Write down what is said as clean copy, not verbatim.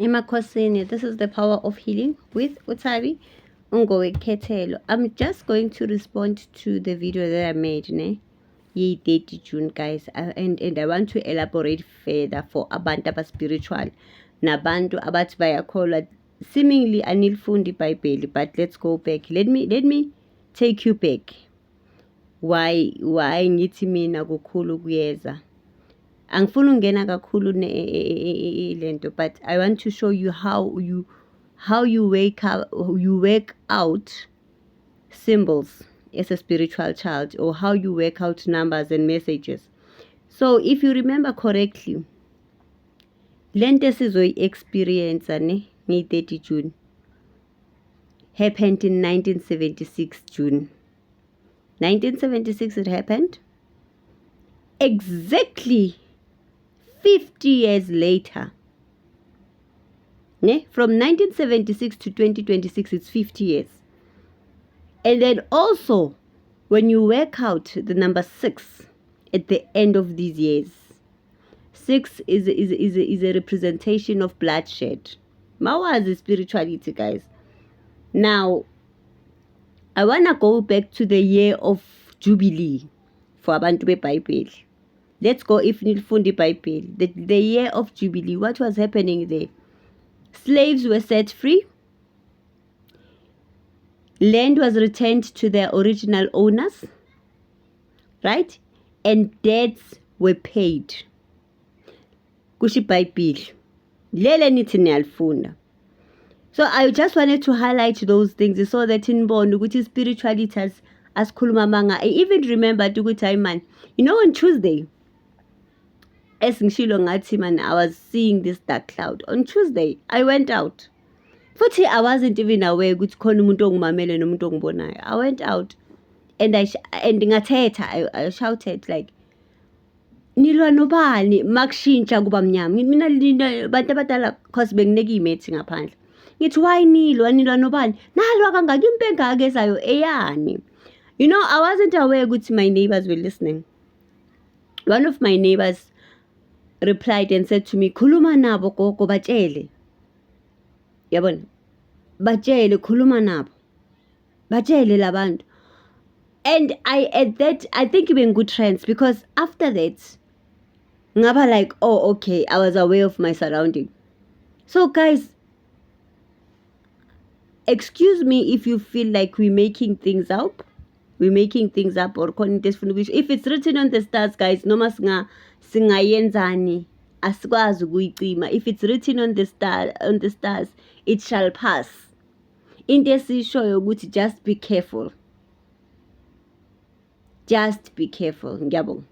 Emakhosini, this is the power of healing with Utabi Ungowe Ketelo. I'm just going to respond to the video that I made, ne? Ye 30 June, guys, and I want to elaborate further for abantu aba spiritual nabantu abathi bayakholwa seemingly anilifundi iBhayibheli, but let's go back. Let me take you back. Why ngithi mina kukhulu kuyeza. Angifuni ungena kakhulu lento, but I want to show you how you work out symbols as a spiritual child, or how you work out numbers and messages. So if you remember correctly, lento sizoyi-experience ne ngi-30 June happened in 1976 June. 1976 it happened. Exactly 50 years later. Ne? From 1976 to 2026, it's 50 years. And then also, when you work out the number 6 at the end of these years, 6 is a representation of bloodshed. Mawazi spirituality, guys. Now, I want to go back to the year of Jubilee for abantu beBhayibheli. Let's go if nilifundi iBhayibheli. The year of Jubilee, what was happening there? Slaves were set free. Land was returned to their original owners. Right? And debts were paid. Kusho iBhayibheli. Lele nithi niyalifunda. So I just wanted to highlight those things so that inbound ukuthi spirituality asikhuluma manga. I even remembered ukuthi man, you know, on Tuesday, as ngishilo ngathi man, I was seeing this dark cloud. On Tuesday, I went out. Futhi I wasn't even aware ukuthi khona umuntu ongimamele nomuntu ongibonayo. I went out and ngathetha, I shouted like, nilwa nobani makushintsha kuba mnyama. Mina bantu abadala cause bengineke imethi ngaphandle. Ngithi why nilwa nobani? Nalwa kangaka impe engaka ezayo eyani. You know, I wasn't aware ukuthi my neighbors were listening. One of my neighbors replied and said to me, khuluma nabo gogo batshele. Yabona? Batshele, khuluma nabo. Batshele labantu. And I think we in good trends, because after that, ngaba like, oh, okay, I was aware of my surrounding. So guys, excuse me if you feel like we're making things up. We're making things up or calling this for which if it's written on the stars, guys, noma singayenzani asikwazi ukuyicima. If it's written on the stars, it shall pass. Into esishoyo ukuthi just be careful. Just be careful. Ngiyabonga.